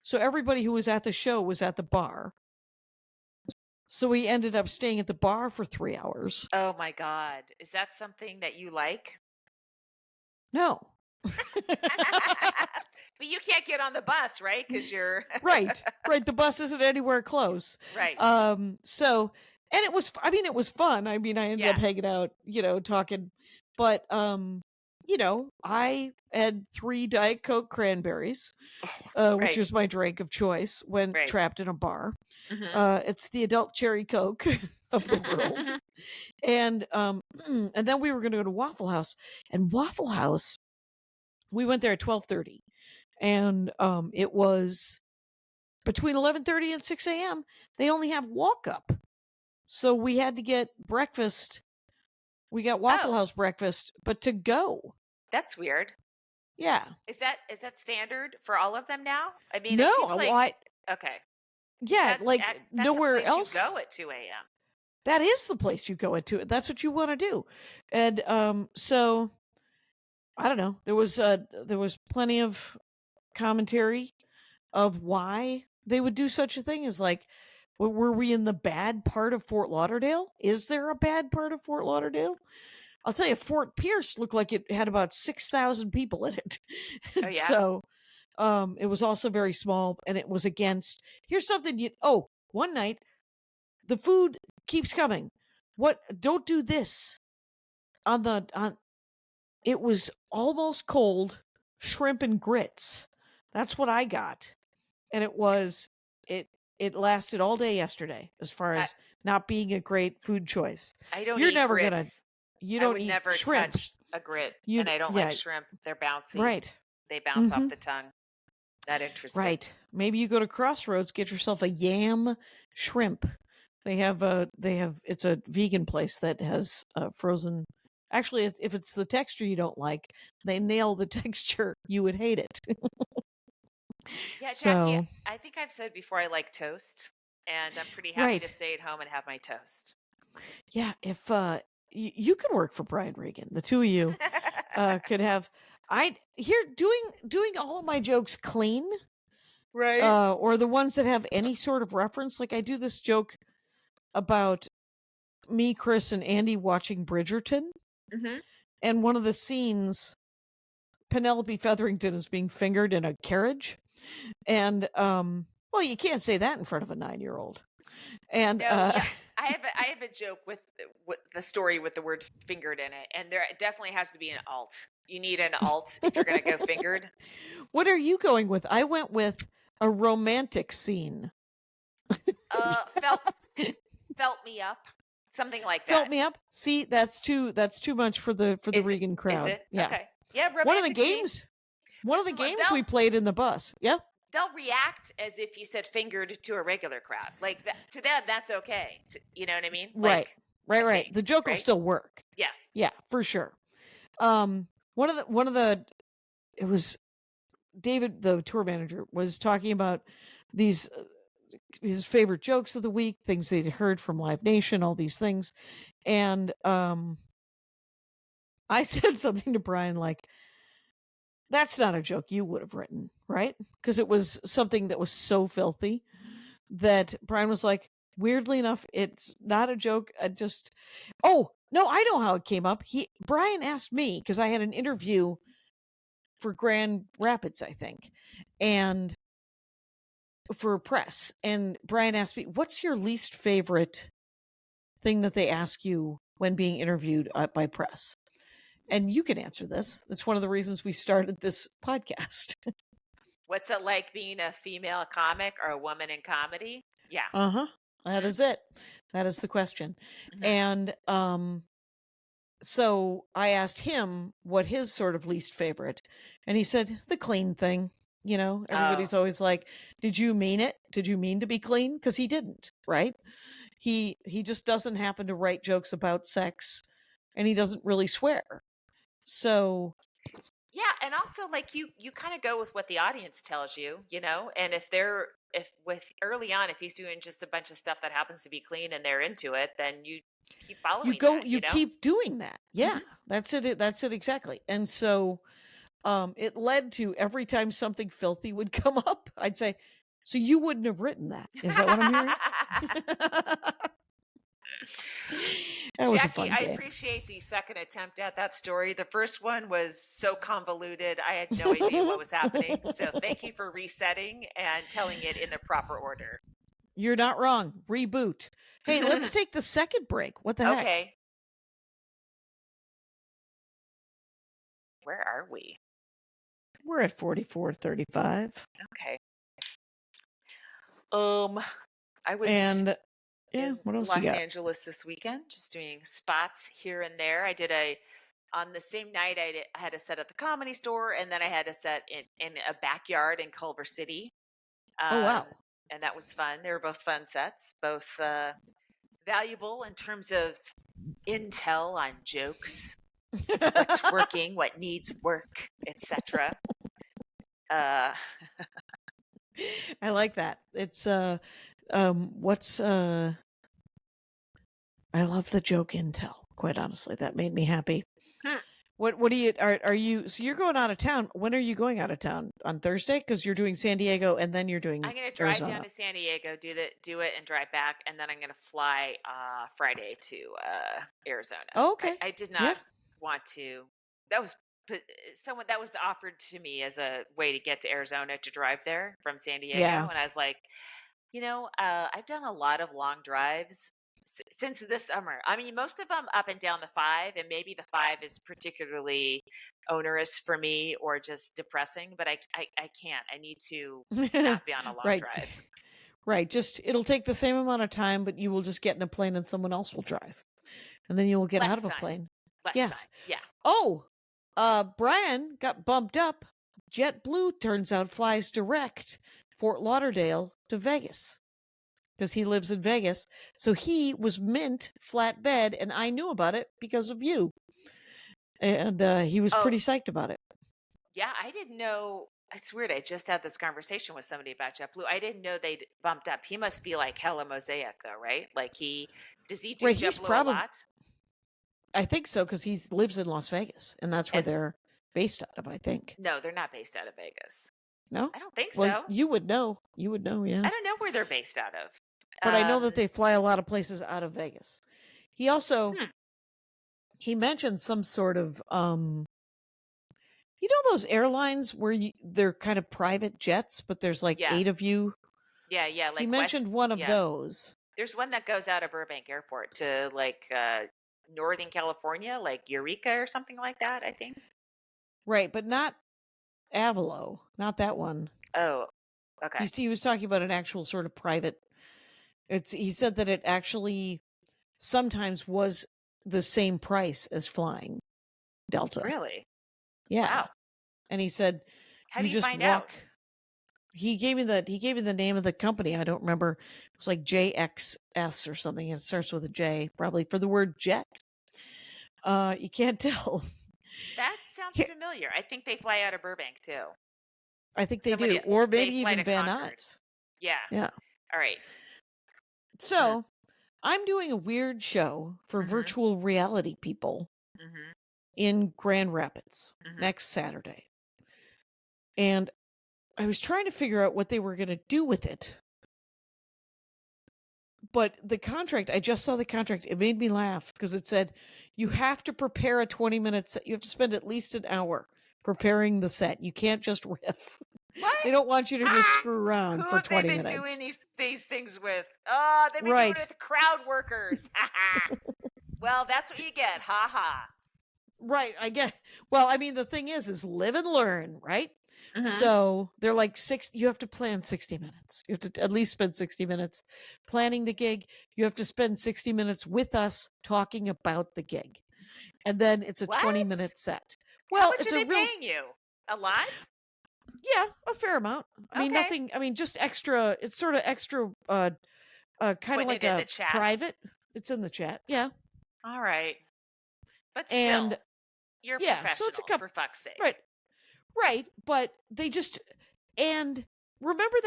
So everybody who was at the show was at the bar. So we ended up staying at the bar for 3 hours. Oh my God. Is that something that you like? No. But you can't get on the bus, right? Because you're right. The bus isn't anywhere close. right. So, and it was fun. I mean, I ended up hanging out, talking, but, I had 3 Diet Coke cranberries, which Right. is my drink of choice when Right. trapped in a bar. Mhm. It's the adult cherry Coke of the world. And and then we were going to go to Waffle House. And Waffle House, we went there at 12:30. And it was between 11:30 and 6 a.m. They only have walk up. So we had to get breakfast. We got Waffle Oh, House breakfast, but to go. that's weird. Yeah. Is that standard for all of them now? I mean, No, it seems like I okay. 'Cause yeah, like that's a nowhere place you else. go at 2 a.m. That is the place you go into. That's what you want to do. And so I don't know. There was plenty of commentary of why they would do such a thing. Is like, were we in the bad part of Fort Lauderdale? Is there a bad part of Fort Lauderdale? I'll tell you, Fort Pierce looked like it had about 6,000 people in it. Oh yeah. So it was also very small, and it was against. Here's something one night the food keeps coming. What? Don't do this on. It was almost cold shrimp and grits. That's what I got, and it it lasted all day yesterday. As far I, as not being a great food choice, I don't you're eat never gonna. grits. You I don't would eat never shrimp. touch a grit, You and I don't like shrimp. They're bouncy. right. They bounce off Mm-hmm. the tongue. Not interested. Right. Maybe you go to Crossroads, get yourself a yam shrimp. It's a vegan place that has frozen. Actually, if it's the texture you don't like, they nail the texture. You would hate it. Yeah, Jackie, So, I think I've said before I like toast, and I'm pretty happy to right. stay at home and have my toast. Yeah, if you could work for Brian Regan, the two of you could have I here doing all of my jokes clean. Right. Or the ones that have any sort of reference. Like I do this joke about me, Chris, and Andy watching Bridgerton. Mm-hmm. And one of the scenes, Penelope Featherington is being fingered in a carriage. And, well, you can't say that in front of a 9-year-old. And, No, yeah, I have a joke with the story with the word fingered in it, and there definitely has to be an alt. You need an alt if you're going to go fingered. What are you going with? I went with a romantic scene. Felt me up, something like that. Felt me up. See, that's too much for the Regan crowd. Is it? Yeah. Okay. Yeah. One of the romantic scene. games. One of the games They'll- we played in the bus. Yep. They'll react as if you said fingered to a regular crowd. Like that, to them, that's okay. You know what I mean? Right. Like, Right. think, The joke will right? still work. Yes. Yeah, for sure. One of the it was David, the tour manager, was talking about these his favorite jokes of the week, things they'd heard from Live Nation, all these things. And I said something to Brian like, that's not a joke you would have written, right? Because it was something that was so filthy that Brian was like, weirdly enough, it's not a joke. Oh, no, I know how it came up. Brian asked me, because I had an interview for Grand Rapids, I think, and for press. And Brian asked me, what's your least favorite thing that they ask you when being interviewed by press? And you can answer this. That's one of the reasons we started this podcast. What's it like being a female comic or a woman in comedy? Yeah. Uh-huh. That is it. That is the question. Mhm. And so I asked him what his sort of least favorite, and he said the clean thing. Everybody's always like, did you mean it? Did you mean to be clean? Because he didn't, right? He just doesn't happen to write jokes about sex, and he doesn't really swear. So Yeah, and also like you kind of go with what the audience tells you, and if early on, if he's doing just a bunch of stuff that happens to be clean and they're into it, then you keep following that, you keep doing that. Yeah, that's it. That's it exactly. And so it led to every time something filthy would come up, I'd say, so you wouldn't have written that. Is that what I'm hearing? That was a fun Jackie, I game. appreciate the second attempt at that story. The first one was so convoluted. I had no idea what was happening. So thank you for resetting and telling it in the proper order. You're not wrong. Reboot. Hey, let's take the second break. What the heck? Okay. Where are we? We're at 44:35. Okay. I was And yeah, in what else you Los got? Angeles this weekend, just doing spots here and there. I did on the same night I had a set at the Comedy Store, and then I had a set in a backyard in Culver City. Oh, wow. And that was fun. They were both fun sets, both valuable in terms of intel on jokes, what's working, what needs work, etc. Uh, I like that. It's what's I love the joke intel, quite honestly. That made me happy. Hmm. What do you are you so you're going out of town? When are you going out of town? On Thursday? Because you're doing San Diego and then you're doing I'm going to drive down Arizona. to San Diego, do it, and drive back, and then I'm going to fly Friday to Arizona. Oh, okay. I did Yeah. not want to. That was someone that was offered to me as a way to get to Arizona to drive there from San Diego, Yeah. and I was like, I've done a lot of long drives since this summer. I mean, most of them up and down the 5, and maybe the 5 is particularly onerous for me or just depressing, but I can't. I need to not be on a long Right. drive. Right. Just it'll take the same amount of time, but you will just get in a plane and someone else will drive. And then you will get Less out of a time. plane. Less Yes. time. Yeah. Oh, Brian got bumped up. JetBlue turns out flies direct Fort Lauderdale to Vegas because he lives in Vegas. So he was mint flatbed, and I knew about it because of you. And he was pretty psyched about it. Yeah, I didn't know. I swear I just had this conversation with somebody about JetBlue. I didn't know they'd bumped up. He must be like hella mosaic though, right? Like does he do Right, he's JetBlue a lot? I think so, because he lives in Las Vegas, and that's where they're based out of, I think. No, they're not based out of Vegas. No? I don't think Well, so. you would know. You would know, yeah. I don't know where they're based out of. But I know that they fly a lot of places out of Vegas. He also he mentioned some sort of you know those airlines where they're kind of private jets, but there's like 8 of you. Yeah, like he mentioned one of those. There's one that goes out of Burbank Airport to like Northern California, like Eureka or something like that, I think. Right, but not Avalo, not that one. Oh, okay. He was talking about an actual sort of private. He said that it actually sometimes was the same price as flying Delta. Really? Yeah. Wow. And he said, how do you just find out? He gave me the name of the company. I don't remember. It was like JXS or something. It starts with a J, probably for the word jet. You can't tell. That sounds familiar. I think they fly out of Burbank too. I think they do, or maybe even Van Nuys. Yeah. Yeah. All right. So I'm doing a weird show for virtual reality people in Grand Rapids next Saturday. And I was trying to figure out what they were going to do with it. But the contract, I just saw the contract. It made me laugh because it said you have to prepare a 20-minute set. You have to spend at least an hour preparing the set. You can't just riff. What? They don't want you to just screw around for 20 minutes. Who have they been doing these things with? Oh, they've been doing it with crowd workers. Well, that's what you get. Ha ha. Right, I get. Well, I mean, the thing is live and learn, right? So they're like you have to plan 60 minutes. You have to at least spend 60 minutes planning the gig. You have to spend 60 minutes with us talking about the gig. And then it's a 20-minute set. Well, how much are they paying you? A lot? Yeah, a fair amount. I mean, nothing. I mean, just extra. It's sort of extra, kind of like a private. It's in the chat. Yeah. All right. But still, you're professional, so it's a couple, for fuck's sake. Right. But they just, and remember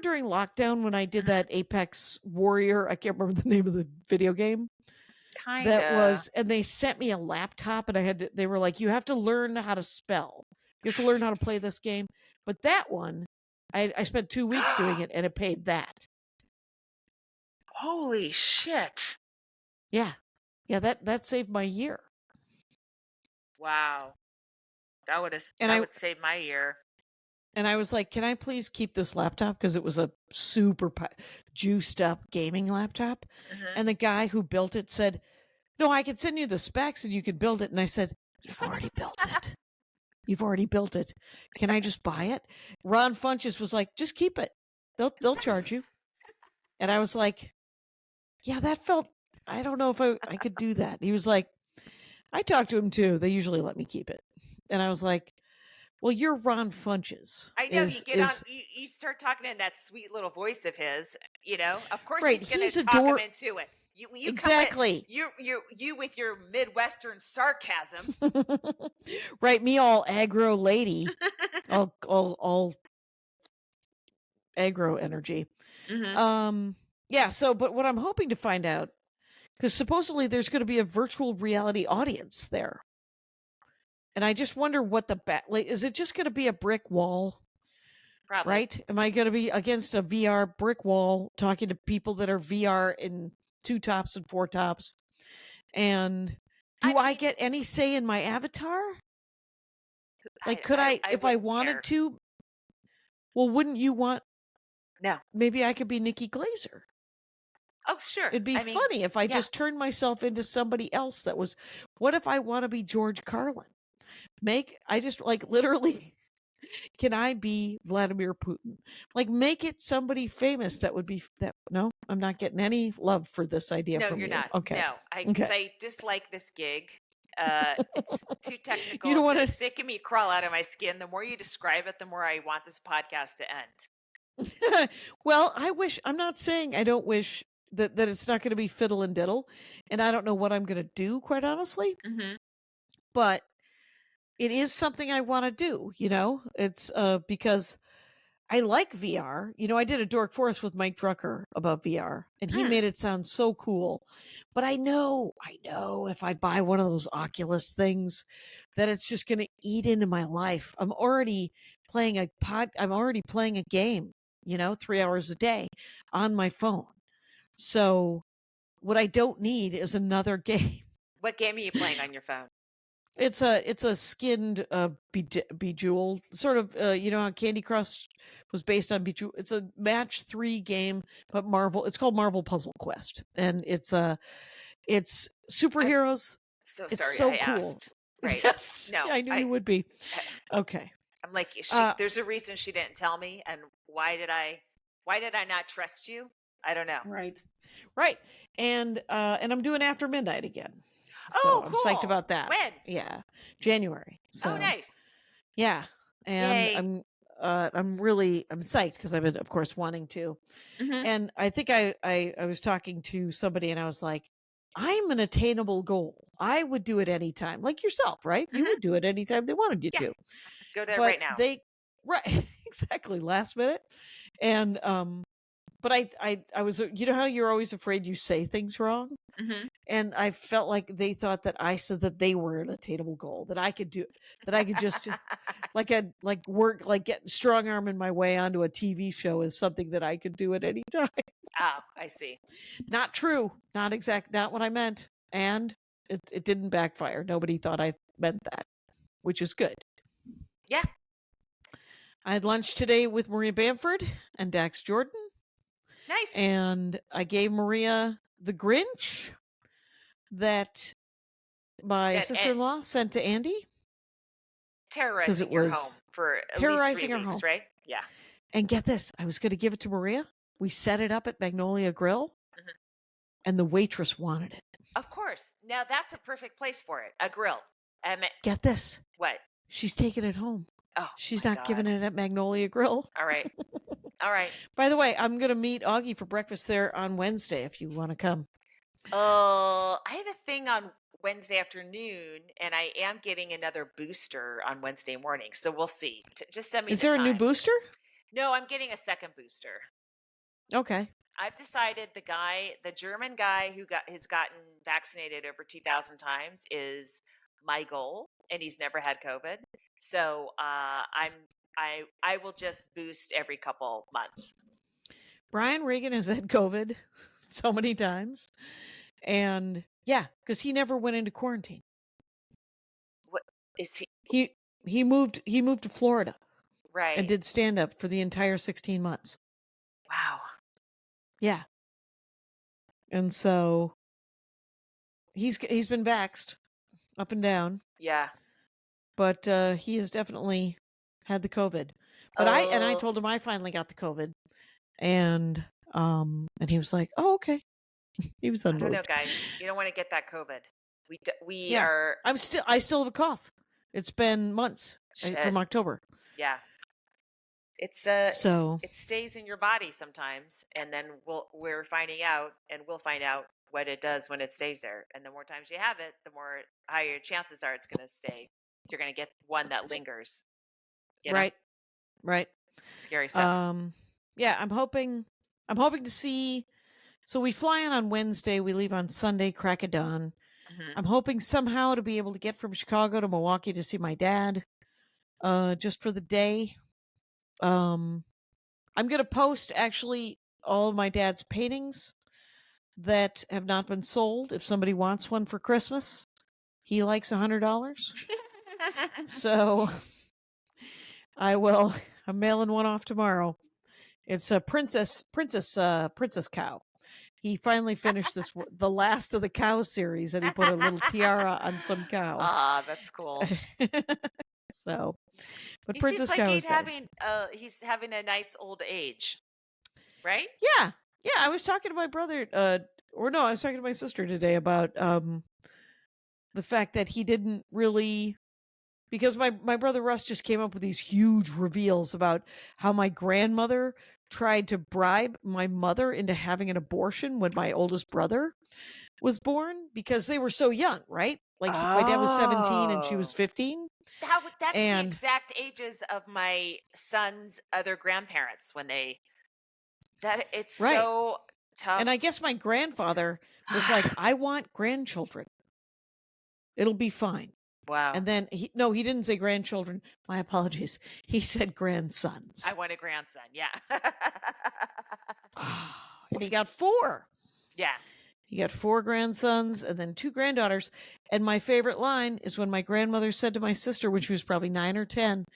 during lockdown when I did that Apex Warrior, I can't remember the name of the video game. And they sent me a laptop and they were like, you have to learn how to spell. You have to learn how to play this game. But that one, I spent 2 weeks doing it and it paid that. Holy shit. Yeah. Yeah, that saved my year. Wow. That would save my year. And I was like, can I please keep this laptop? Because it was a super juiced up gaming laptop. And the guy who built it said, no, I can send you the specs and you can build it. And I said, You've already built it. You've already built it. Can I just buy it? Ron Funches was like, just keep it. They'll charge you. And I was like, yeah, that felt, I don't know if I could do that. He was like, I talked to him too. They usually let me keep it. And I was like, well, you're Ron Funches. I know you get on. You start talking in that sweet little voice of his. Of course Right, he's going he's to a talk him door- into it. You Exactly. Come with, you with your Midwestern sarcasm. Right, me all aggro lady, all aggro energy. Yeah. So, but what I'm hoping to find out, because supposedly there's going to be a virtual reality audience there, and I just wonder what is it just going to be a brick wall? Probably. Right? Am I going to be against a VR brick wall talking to people that are VR in 2 tops and 4 tops? And do I get any say in my avatar? Like, could I if I wanted to? Well, wouldn't you want? No. Maybe I could be Nikki Glazer. Oh, sure. It'd be funny if I just turned myself into somebody else that was. What if I want to be George Carlin? I just like literally. Can I be Vladimir Putin? Like, make it somebody famous that would be that. No, I'm not getting any love for this idea No, from you're you. not. Okay. No, because I dislike this gig. It's too technical. You don't want It's making me crawl out of my skin. The more you describe it, the more I want this podcast to end. Well, I'm not saying I don't wish that it's not going to be fiddle and diddle, and I don't know what I'm going to do, quite honestly. But it is something I want to do. It's because I like VR. I did a Dork Forest with Mike Drucker about VR, and he made it sound so cool. But I know if I buy one of those Oculus things, that it's just going to eat into my life. I'm already playing a game, 3 hours a day on my phone. So what I don't need is another game. What game are you playing on your phone? It's a skinned Bejeweled sort of how Candy Crush was based on Bejeweled. It's a match 3 game, but it's called Marvel Puzzle Quest, and it's superheroes. So it's sorry so I cool. asked. Right. Yes. No, I knew you would be. Okay. I'm like, there's a reason she didn't tell me, and why did I not trust you? I don't know. Right. And I'm doing After Midnight again. So cool. I'm psyched about that. When? Yeah, January. So nice. Yeah, and Yay. I'm psyched because I've been, of course, wanting to. And I think I was talking to somebody, and I was like, I'm an attainable goal. I would do it anytime, like yourself, right? You would do it anytime they wanted you to. Go there But right now. Right, exactly, last minute. And but I was, how you're always afraid you say things wrong. And I felt like they thought that I said that they were an attainable goal, that I could just get strong arming my way onto a TV show is something that I could do at any time. Oh, I see. Not true. Not what I meant. And it didn't backfire. Nobody thought I meant that, which is good. Yeah. I had lunch today with Maria Bamford and Dax Jordan. Nice. And I gave Maria the Grinch that my sister-in-law sent to Andy. Terrorizing your home for at least 3 weeks, right? Yeah. And get this, I was going to give it to Maria. We set it up at Magnolia Grill, and the waitress wanted it. Of course. Now that's a perfect place for it. A grill. Get this. What? She's taking it home. Oh, she's not giving it at Magnolia Grill. All right. All right. By the way, I'm going to meet Augie for breakfast there on Wednesday if you want to come. I have a thing on Wednesday afternoon, and I am getting another booster on Wednesday morning. So we'll see. Just send me. Is there a new booster? No, I'm getting a second booster. Okay. I've decided the German guy who has gotten vaccinated over 2,000 times is my goal, and he's never had COVID. So I will just boost every couple months. Brian Regan has had COVID so many times, and yeah, because he never went into quarantine. What is he? He moved to Florida, right, and did stand up for the entire 16 months. Wow. Yeah. And so he's been vaxxed up and down. Yeah. but he has definitely had the COVID. But I Oh, told him I finally got the COVID, and he was like, "Oh, okay." He was I don't know, unmoved. guys. You don't want to get that COVID. We Yeah, are I still have a cough. It's been months shit. from October. Yeah. It's So it stays in your body sometimes, and then we're finding out, and we'll find out what it does when it stays there. And the more times you have it, the more higher chances are it's going to stay. You're going to get one that lingers. You know, right. scary stuff. Yeah, I'm hoping to see. So we fly in on Wednesday. We leave on Sunday, crack of dawn. Mhm. I'm hoping somehow to be able to get from Chicago to Milwaukee to see my dad, just for the day. I'm gonna post actually all of my dad's paintings that have not been sold. If somebody wants one for Christmas, he likes $100. So I will. I'm mailing one off tomorrow. It's a princess cow. He finally finished the last of the cow series, and he put a little tiara on some cow. Ah, that's cool. So, but He seems princess like cow is nice. he's having a nice old age, right? Yeah, I was talking to my brother, or no, I was talking to my sister today about the fact that he didn't really, because my brother Russ just came up with these huge reveals about how my grandmother tried to bribe my mother into having an abortion when my oldest brother was born, because they were so young, right? Like my dad was 17 and she was Oh. 15. That's the And exact ages of my son's other grandparents when it's right. so tough. And I guess my grandfather was like, I want grandchildren. It'll be fine. Wow. And then he didn't say grandchildren. My apologies. He said grandsons. I want a grandson. Yeah. And he got 4. Yeah. He got 4 grandsons and then 2 granddaughters. And my favorite line is when my grandmother said to my sister when she was probably 9 or 10,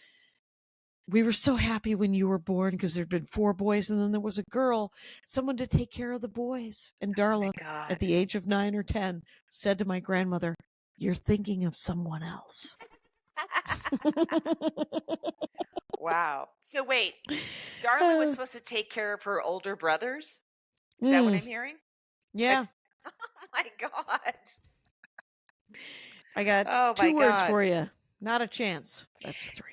"We were so happy when you were born because there'd been 4 boys and then there was a girl, someone to take care of the boys." And Darla, God. at the age of 9 or 10, said to my grandmother, "You're thinking of someone else." Wow. So wait, Darla was Uh, supposed to take care of her older brothers? Is that what I'm hearing? yeah, Oh my God. I got Oh my 2 words God. for you. Not a chance. That's 3.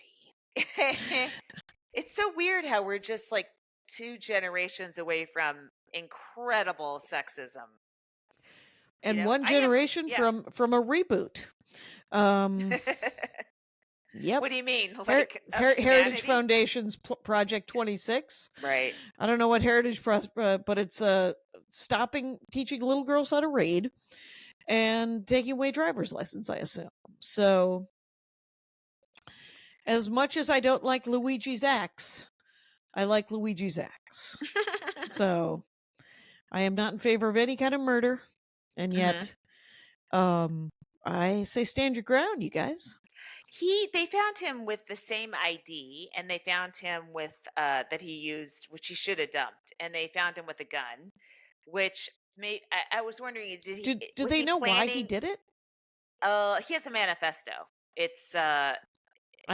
It's so weird how we're just like 2 generations away from incredible sexism. And one I am, generation yeah. from a reboot. Um, yep. What do you mean? Like Heritage humanity? Foundation's Project 26. Right. I don't know what Heritage, but it's stopping teaching little girls how to read and taking away driver's license, I assume. So, as much as I don't like Luigi's axe, I like Luigi's axe. So, I am not in favor of any kind of murder, and yet, I say stand your ground, you guys. They found him with the same ID, and they found him with that he used, which he should have dumped, and they found him with a gun, which made I was wondering, Did was they he know why he planning? did it? He has a manifesto. It's I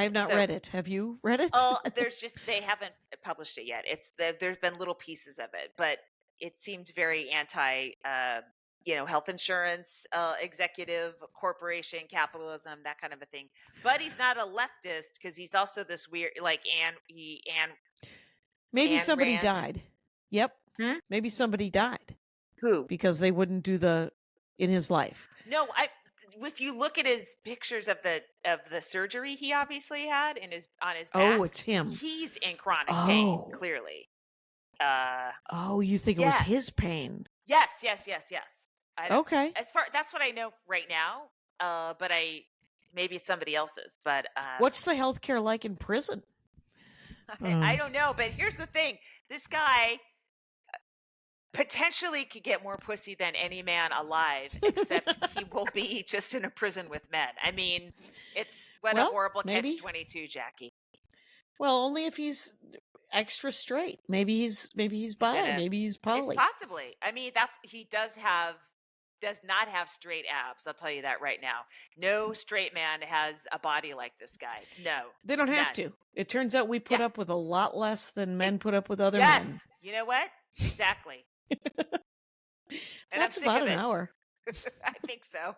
have not so read it. Have you read it? they haven't published it yet. There's been little pieces of it, but it seemed very anti health insurance, executive, corporation, capitalism, that kind of a thing. But he's not a leftist because he's also this weird, like Maybe Anne somebody Rand. died. Yep. Hmm? Maybe somebody died Who? because they wouldn't do in his life. No, if you look at his pictures of the surgery he obviously had on his back, Oh, it's him. he's in chronic pain, clearly. Oh, you think it was his pain? Yes. Okay. That's what I know right now. But maybe it's somebody else's. But What's the healthcare like in prison? I don't know. But here's the thing: this guy potentially could get more pussy than any man alive, except he will be just in a prison with men. I mean, it's a horrible catch-22, Jackie. Well, only if he's extra straight. Maybe he's bi. Maybe he's poly. It's possibly. I mean, he does have does not have straight abs. I'll tell you that right now. No straight man has a body like this guy. No. They don't have none. to. It turns out we put Yeah. up with a lot less than men put up with other Yes. men. You know what? Exactly. And That's I'm sick about of an it. hour. I think so.